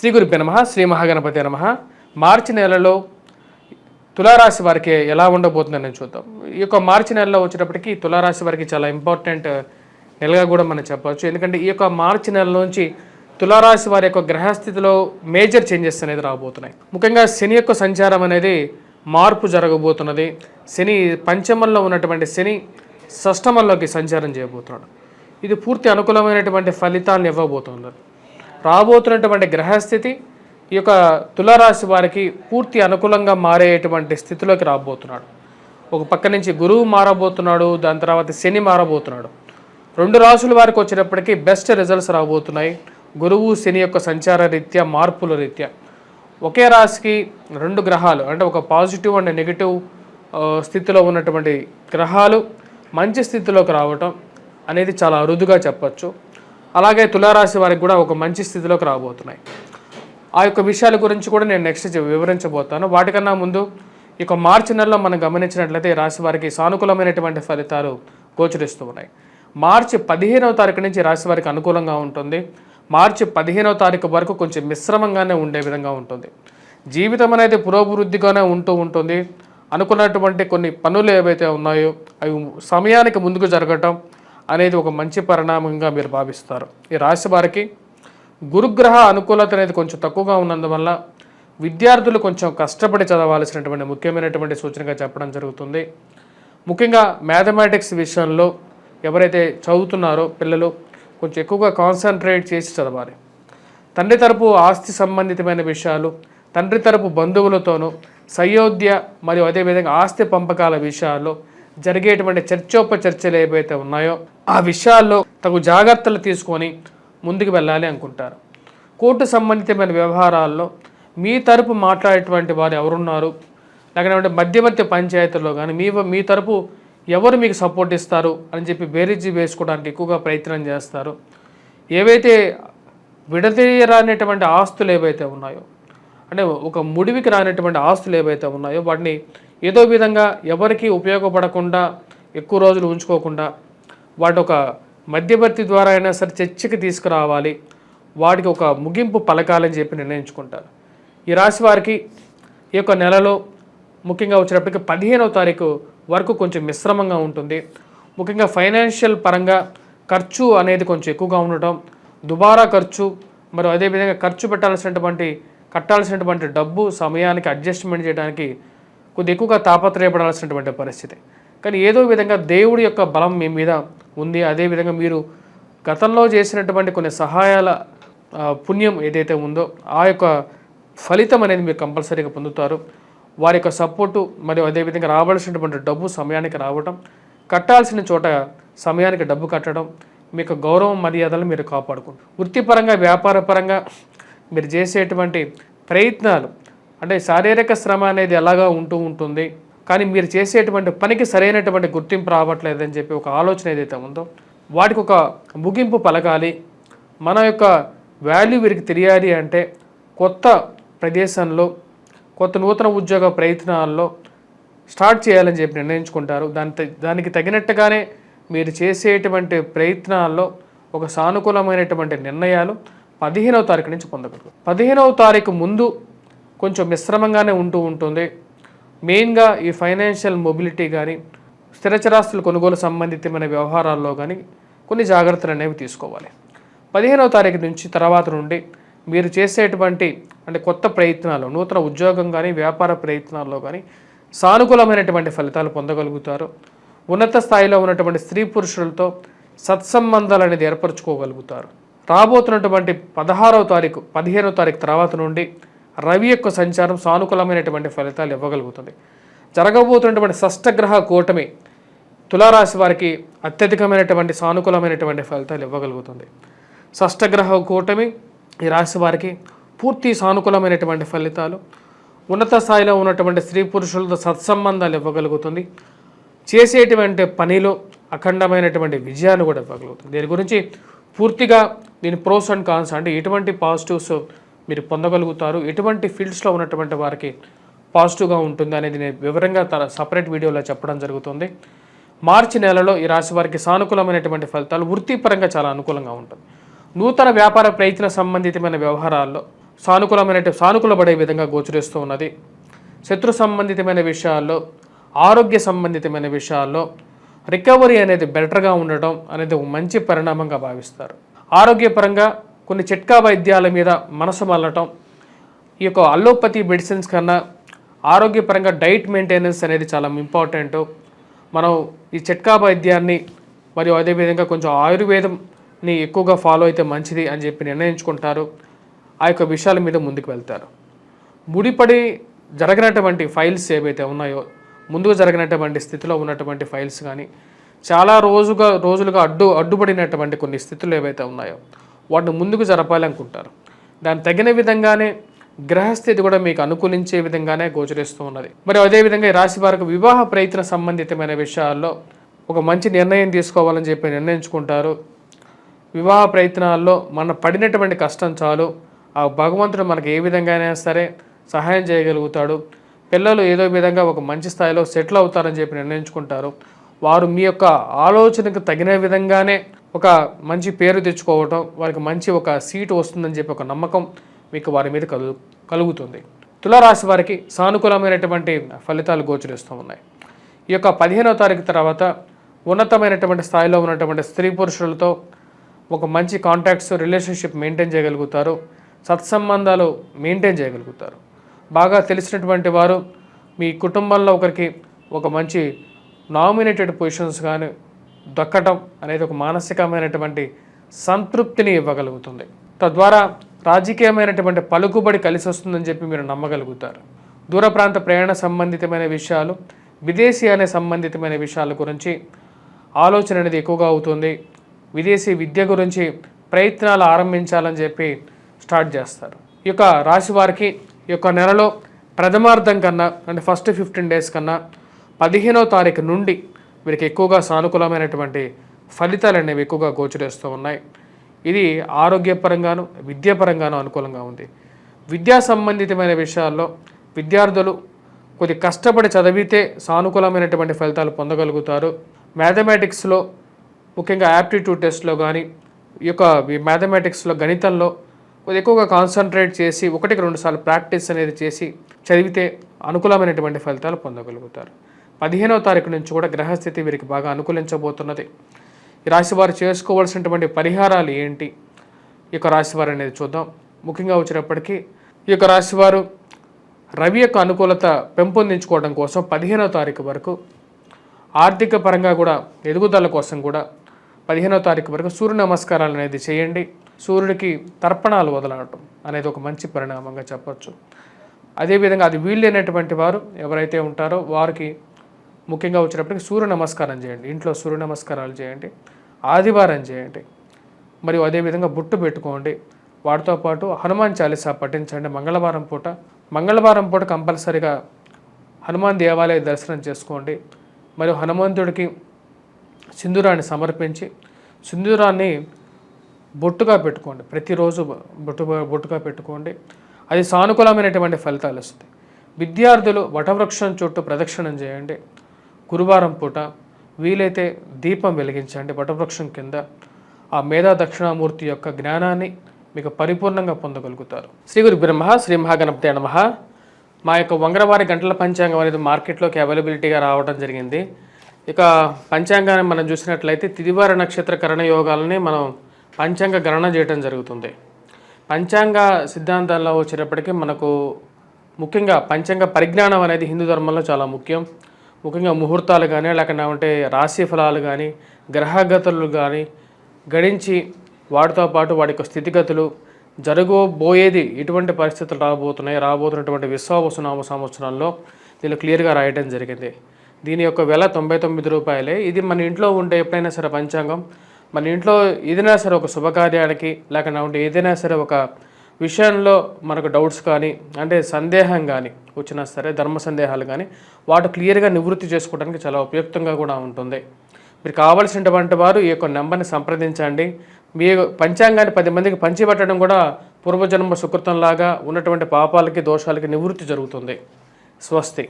శ్రీ గురుభ్యో నమః. శ్రీ మహాగణపతి నమః. మార్చి నెలలో తులారాశి వారికి ఎలా ఉండబోతుందని చూద్దాం. ఈ యొక్క మార్చి నెలలో వచ్చేటప్పటికి తులారాశి వారికి చాలా ఇంపార్టెంట్ నెలగా కూడా మనం చెప్పవచ్చు. ఎందుకంటే ఈ యొక్క మార్చి నెల నుంచి తులారాశి వారి యొక్క గ్రహస్థితిలో మేజర్ చేంజెస్ అనేది రాబోతున్నాయి. ముఖ్యంగా శని యొక్క సంచారం అనేది మార్పు జరగబోతున్నది. శని పంచమంలో ఉన్నటువంటి శని షష్టమంలోకి సంచారం చేయబోతున్నాడు. ఇది పూర్తి అనుకూలమైనటువంటి ఫలితాలను ఇవ్వబోతున్నారు. రాబోతున్నటువంటి గ్రహస్థితి ఈ యొక్క తులారాశి వారికి పూర్తి అనుకూలంగా మారేటువంటి స్థితిలోకి రాబోతున్నాడు. ఒక పక్క నుంచి గురువు మారబోతున్నాడు, దాని తర్వాత శని మారబోతున్నాడు. రెండు రాశుల వారికి వచ్చేటప్పటికి బెస్ట్ రిజల్ట్స్ రాబోతున్నాయి. గురువు శని యొక్క సంచార రీత్యా, మార్పుల రీత్యా ఒకే రాశికి రెండు గ్రహాలు అంటే ఒక పాజిటివ్ అండ్ నెగిటివ్ స్థితిలో ఉన్నటువంటి గ్రహాలు మంచి స్థితిలోకి రావటం అనేది చాలా అరుదుగా చెప్పచ్చు. అలాగే తులారాశి వారికి కూడా ఒక మంచి స్థితిలోకి రాబోతున్నాయి. ఆ యొక్క విషయాల గురించి కూడా నేను నెక్స్ట్ వివరించబోతాను. వాటికన్నా ముందు ఇక మార్చి నెలలో మనం గమనించినట్లయితే రాశి వారికి సానుకూలమైనటువంటి ఫలితాలు గోచరిస్తూ ఉన్నాయి. మార్చి 15వ తారీఖు నుంచి రాశి వారికి అనుకూలంగా ఉంటుంది. మార్చి 15వ తారీఖు వరకు కొంచెం మిశ్రమంగానే ఉండే విధంగా ఉంటుంది. జీవితం అనేది పురోభివృద్ధిగానే ఉంటుంది. అనుకున్నటువంటి కొన్ని పనులు ఏవైతే ఉన్నాయో అవి సమయానికి ముందుకు జరగటం అనేది ఒక మంచి పరిణామంగా మీరు భావిస్తారు. ఈ రాశి వారికి గురుగ్రహ అనుకూలత అనేది కొంచెం తక్కువగా ఉన్నందువల్ల విద్యార్థులు కొంచెం కష్టపడి చదవాల్సినటువంటి ముఖ్యమైనటువంటి సూచనగా చెప్పడం జరుగుతుంది. ముఖ్యంగా మ్యాథమెటిక్స్ విషయంలో ఎవరైతే చదువుతున్నారో పిల్లలు కొంచెం ఎక్కువగా కాన్సన్ట్రేట్ చేసి చదవాలి. తండ్రి తరపు ఆస్తి సంబంధితమైన విషయాలు, తండ్రి తరపు బంధువులతోనూ సయోధ్య మరియు అదేవిధంగా ఆస్తి పంపకాల విషయాల్లో జరిగేటువంటి చర్చోపచర్చలు ఏవైతే ఉన్నాయో ఆ విషయాల్లో తగు జాగ్రత్తలు తీసుకొని ముందుకు వెళ్ళాలి అనుకుంటారు. కోర్టు సంబంధితమైన వ్యవహారాల్లో మీ తరపు మాట్లాడేటువంటి వారు ఎవరున్నారు, లేకపోతే మధ్యవర్తి పంచాయతీల్లో కానీ మీ తరపు ఎవరు మీకు సపోర్ట్ ఇస్తారు అని చెప్పి బేరీజీ వేసుకోవడానికి ఎక్కువగా ప్రయత్నం చేస్తారు. ఏవైతే విడదీయరానటువంటి ఆస్తులు ఏవైతే ఉన్నాయో అంటే ఒక ముడివికి రానటువంటి ఆస్తులు ఏవైతే ఉన్నాయో వాటిని ఏదో విధంగా ఎవరికి ఉపయోగపడకుండా ఎక్కువ రోజులు ఉంచుకోకుండా వాటి ఒక మధ్యవర్తి ద్వారా అయినా సరే చర్చకి తీసుకురావాలి, వాటికి ఒక ముగింపు పలకాలని చెప్పి నిర్ణయించుకుంటారు. ఈ రాశి వారికి ఈ యొక్క నెలలో ముఖ్యంగా వచ్చేటప్పటికి 15వ తారీఖు వరకు కొంచెం మిశ్రమంగా ఉంటుంది. ముఖ్యంగా ఫైనాన్షియల్ పరంగా ఖర్చు అనేది కొంచెం ఎక్కువగా ఉండటం, దుబారా ఖర్చు మరియు అదేవిధంగా ఖర్చు కట్టాల్సినటువంటి డబ్బు సమయానికి అడ్జస్ట్మెంట్ చేయడానికి కొద్ది ఎక్కువగా తాపత్రయపడాల్సినటువంటి పరిస్థితి. కానీ ఏదో విధంగా దేవుడి యొక్క బలం మీ మీద ఉంది. అదేవిధంగా మీరు గతంలో చేసినటువంటి కొన్ని సహాయాల పుణ్యం ఏదైతే ఉందో ఆ యొక్క ఫలితం అనేది మీరు కంపల్సరీగా పొందుతారు. వారి యొక్క సపోర్టు మరియు అదేవిధంగా రావాల్సినటువంటి డబ్బు సమయానికి రావటం, కట్టాల్సిన చోట సమయానికి డబ్బు కట్టడం, మీ యొక్క గౌరవం మర్యాదలు మీరు కాపాడుకుంటారు. వృత్తిపరంగా వ్యాపారపరంగా మీరు చేసేటువంటి ప్రయత్నాలు అంటే శారీరక శ్రమ అనేది ఎలాగా ఉంటుంది, కానీ మీరు చేసేటువంటి పనికి సరైనటువంటి గుర్తింపు రావట్లేదని చెప్పి ఒక ఆలోచన ఏదైతే ఉందో వాటికి ఒక ముగింపు పలకాలి. మన యొక్క వాల్యూ వీరికి తెలియాలి అంటే కొత్త ప్రదేశంలో కొత్త నూతన ఉద్యోగ ప్రయత్నాల్లో స్టార్ట్ చేయాలని చెప్పి నిర్ణయించుకుంటారు. దానికి తగినట్టుగానే మీరు చేసేటువంటి ప్రయత్నాల్లో ఒక సానుకూలమైనటువంటి నిర్ణయాలు 15వ తారీఖు నుంచి పొందగలరు. 15వ తారీఖు ముందు కొంచెం మిశ్రమంగానే ఉంటుంది. మెయిన్గా ఈ ఫైనాన్షియల్ మొబిలిటీ కానీ స్థిరచరాస్తుల కొనుగోలు సంబంధితమైన వ్యవహారాల్లో కానీ కొన్ని జాగ్రత్తలు అనేవి తీసుకోవాలి. 15వ తారీఖు నుంచి తర్వాత నుండి మీరు చేసేటువంటి అంటే కొత్త ప్రయత్నాలు, నూతన ఉద్యోగం కానీ వ్యాపార ప్రయత్నాల్లో కానీ సానుకూలమైనటువంటి ఫలితాలు పొందగలుగుతారు. ఉన్నత స్థాయిలో ఉన్నటువంటి స్త్రీ పురుషులతో సత్సంబంధాలు అనేది ఏర్పరచుకోగలుగుతారు. రాబోతున్నటువంటి 15వ తారీఖు తర్వాత నుండి రవి యొక్క సంచారం సానుకూలమైనటువంటి ఫలితాలు ఇవ్వగలుగుతుంది. జరగబోతున్నటువంటి షష్టగ్రహ కూటమి తులారాశి వారికి అత్యధికమైనటువంటి సానుకూలమైనటువంటి ఫలితాలు ఇవ్వగలుగుతుంది. షష్టగ్రహ కూటమి ఈ రాశి వారికి పూర్తి సానుకూలమైనటువంటి ఫలితాలు, ఉన్నత స్థాయిలో ఉన్నటువంటి స్త్రీ పురుషులతో సత్సంబంధాలు ఇవ్వగలుగుతుంది. చేసేటువంటి పనిలో అఖండమైనటువంటి విజయాన్ని కూడా ఇవ్వగలుగుతుంది. దీని గురించి పూర్తిగా దీని ప్రోస్ అండ్ కాన్స్ అంటే ఎటువంటి పాజిటివ్స్ మీరు పొందగలుగుతారు, ఎటువంటి ఫీల్డ్స్లో ఉన్నటువంటి వారికి పాజిటివ్గా ఉంటుంది అనేది నేను వివరంగా సపరేట్ వీడియోలో చెప్పడం జరుగుతుంది. మార్చి నెలలో ఈ రాశి వారికి సానుకూలమైనటువంటి ఫలితాలు వృత్తిపరంగా చాలా అనుకూలంగా ఉంటుంది. నూతన వ్యాపార ప్రయత్న సంబంధితమైన వ్యవహారాల్లో సానుకూలపడే విధంగా గోచరిస్తూ ఉన్నది. శత్రు సంబంధితమైన విషయాల్లో, ఆరోగ్య సంబంధితమైన విషయాల్లో రికవరీ అనేది బెటర్గా ఉండటం అనేది ఒక మంచి పరిణామంగా భావిస్తారు. ఆరోగ్యపరంగా కొన్ని చిట్కా వైద్యాల మీద మనసు మళ్ళటం, ఈ యొక్క అల్లోపతి మెడిసిన్స్ కన్నా ఆరోగ్యపరంగా డైట్ మెయింటెనెన్స్ అనేది చాలా ఇంపార్టెంట్. మనం ఈ చిట్కా వైద్యాన్ని మరియు అదేవిధంగా కొంచెం ఆయుర్వేదంని ఎక్కువగా ఫాలో అయితే మంచిది అని చెప్పి నిర్ణయించుకుంటారు. ఆ యొక్క విషయాల మీద ముందుకు వెళ్తారు. ముడిపడి జరగనటువంటి ఫైల్స్ ఏవైతే ఉన్నాయో, ముందుకు జరిగినటువంటి స్థితిలో ఉన్నటువంటి ఫైల్స్ కానీ, చాలా రోజులుగా అడ్డుపడినటువంటి కొన్ని స్థితులు ఏవైతే ఉన్నాయో వాటిని ముందుకు జరపాలి అనుకుంటారు. దానికి తగిన విధంగానే గ్రహస్థితి కూడా మీకు అనుకూలించే విధంగానే గోచరిస్తూ ఉన్నది. మరి అదేవిధంగా ఈ రాశి వారికి వివాహ ప్రయత్న సంబంధితమైన విషయాల్లో ఒక మంచి నిర్ణయం తీసుకోవాలని చెప్పి నిర్ణయించుకుంటారు. వివాహ ప్రయత్నాల్లో మన పడినటువంటి కష్టం చాలు, ఆ భగవంతుడు మనకు ఏ విధంగా అయినా సరే సహాయం చేయగలుగుతాడు, పిల్లలు ఏదో విధంగా ఒక మంచి స్థాయిలో సెటిల్ అవుతారని చెప్పి నిర్ణయించుకుంటారు. వారు మీ యొక్క ఆలోచనకు తగిన విధంగానే ఒక మంచి పేరు తెచ్చుకోవటం, వారికి మంచి ఒక సీటు వస్తుందని చెప్పి ఒక నమ్మకం మీకు వారి మీద కలుగుతుంది. తులారాశి వారికి సానుకూలమైనటువంటి ఫలితాలు గోచరిస్తూ ఉన్నాయి. ఈ యొక్క 15వ తారీఖు తర్వాత ఉన్నతమైనటువంటి స్థాయిలో ఉన్నటువంటి స్త్రీ పురుషులతో ఒక మంచి కాంటాక్ట్స్, రిలేషన్షిప్ మెయింటైన్ చేయగలుగుతారు. సత్సంబంధాలు మెయింటైన్ చేయగలుగుతారు. బాగా తెలిసినటువంటి వారు మీ కుటుంబంలో ఒకరికి ఒక మంచి నామినేటెడ్ పొజిషన్స్ కానీ దక్కటం అనేది ఒక మానసికమైనటువంటి సంతృప్తిని ఇవ్వగలుగుతుంది. తద్వారా రాజకీయమైనటువంటి పలుకుబడి కలిసి వస్తుందని చెప్పి మీరు నమ్మగలుగుతారు. దూర ప్రాంత ప్రయాణ సంబంధితమైన విషయాలు, విదేశీ అనే సంబంధితమైన విషయాల గురించి ఆలోచన అనేది ఎక్కువగా అవుతుంది. విదేశీ విద్య గురించి ప్రయత్నాలు ఆరంభించాలని చెప్పి స్టార్ట్ చేస్తారు. ఈ యొక్క రాశి వారికి ఈ యొక్క నెలలో ప్రథమార్థం కన్నా అంటే ఫస్ట్ 15 days కన్నా 15వ తారీఖు నుండి వీరికి ఎక్కువగా సానుకూలమైనటువంటి ఫలితాలు అనేవి ఎక్కువగా గోచరిస్తూ ఉన్నాయి. ఇది ఆరోగ్యపరంగాను విద్యాపరంగాను అనుకూలంగా ఉంది. విద్యా సంబంధితమైన విషయాల్లో విద్యార్థులు కొద్ది కష్టపడి చదివితే సానుకూలమైనటువంటి ఫలితాలు పొందగలుగుతారు. మ్యాథమెటిక్స్లో ముఖ్యంగా యాప్టిట్యూడ్ టెస్ట్లో కానీ ఈ యొక్క మ్యాథమెటిక్స్లో గణితంలో కొద్ది ఎక్కువగా కాన్సన్ట్రేట్ చేసి 1-2 సార్లు ప్రాక్టీస్ అనేది చేసి చదివితే అనుకూలమైనటువంటి ఫలితాలు పొందగలుగుతారు. 15వ తారీఖు నుంచి కూడా గ్రహస్థితి వీరికి బాగా అనుకూలించబోతున్నది. ఈ రాశివారు చేసుకోవాల్సినటువంటి పరిహారాలు ఏంటి, ఈ యొక్క రాశివారు అనేది చూద్దాం. ముఖ్యంగా వచ్చినప్పటికీ ఈ యొక్క రాశివారు రవి యొక్క అనుకూలత పెంపొందించుకోవడం కోసం 15వ తారీఖు వరకు, ఆర్థిక పరంగా కూడా ఎదుగుదల కోసం కూడా 15వ తారీఖు వరకు సూర్య నమస్కారాలు అనేది చేయండి. సూర్యుడికి తర్పణాలు వదలటం అనేది ఒక మంచి పరిణామంగా చెప్పచ్చు. అదేవిధంగా అది వీళ్ళైనటువంటి వారు ఎవరైతే ఉంటారో వారికి ముఖ్యంగా వచ్చినప్పటికీ సూర్య నమస్కారం చేయండి. ఇంట్లో సూర్య నమస్కారాలు చేయండి, ఆదివారం చేయండి. మరియు అదేవిధంగా బొట్టు పెట్టుకోండి. వాటితో పాటు హనుమాన్ చాలీసా పఠించండి. మంగళవారం పూట కంపల్సరిగా హనుమాన్ దేవాలయ దర్శనం చేసుకోండి. మరియు హనుమంతుడికి సింధూరాన్ని సమర్పించి సింధూరాన్ని బొట్టుగా పెట్టుకోండి. ప్రతిరోజు బొట్టుగా పెట్టుకోండి. అది సానుకూలమైనటువంటి ఫలితాలు వస్తాయి. విద్యార్థులు వటవృక్షం చుట్టూ ప్రదక్షిణం చేయండి. గురువారం పూట వీలైతే దీపం వెలిగించండి వటవృక్షం కింద. ఆ మేధా దక్షిణామూర్తి యొక్క జ్ఞానాన్ని మీకు పరిపూర్ణంగా పొందగలుగుతారు. శ్రీ గురు బ్రహ్మ శ్రీ మహాగణపతి నమః. మా యొక్క వంగరవారి గంటల పంచాంగం అనేది మార్కెట్లోకి అవైలబిలిటీగా రావడం జరిగింది. ఇక పంచాంగాన్ని మనం చూసినట్లయితే తిదివార నక్షత్ర కరణ యోగాలని మనం పంచాంగ గణన చేయడం జరుగుతుంది. పంచాంగ సిద్ధాంతాల్లో వచ్చేటప్పటికీ మనకు ముఖ్యంగా పంచాంగ పరిజ్ఞానం అనేది హిందూ ధర్మంలో చాలా ముఖ్యం. ముఖ్యంగా ముహూర్తాలు కానీ లేకపోతే రాశి ఫలాలు కానీ గ్రహగతులు కానీ గణించి వాటితో పాటు వాటి యొక్క స్థితిగతులు జరగబోయేది ఎటువంటి పరిస్థితులు రాబోతున్నటువంటి విశ్వావసునామ సంవత్సరంలో దీనిలో క్లియర్గా రాయడం జరిగింది. దీని యొక్క వెల 99 రూపాయలే. ఇది మన ఇంట్లో ఉండే ఎప్పుడైనా సరే పంచాంగం మన ఇంట్లో ఏదైనా సరే ఒక శుభకార్యానికి లేకపోతే ఏదైనా సరే ఒక విషయంలో మనకు డౌట్స్ కానీ అంటే సందేహం కానీ వచ్చినా సరే ధర్మ సందేహాలు కానీ వాటి క్లియర్గా నివృత్తి చేసుకోవడానికి చాలా ఉపయుక్తంగా కూడా ఉంటుంది. మీరు కావాల్సినటువంటి వారు ఈ యొక్క నెంబర్ని సంప్రదించండి. మీ పంచాంగాన్ని 10 మందికి పంచిపెట్టడం కూడా పూర్వజన్మ సుకృతంలాగా ఉన్నటువంటి పాపాలకి దోషాలకి నివృత్తి జరుగుతుంది. స్వస్తి.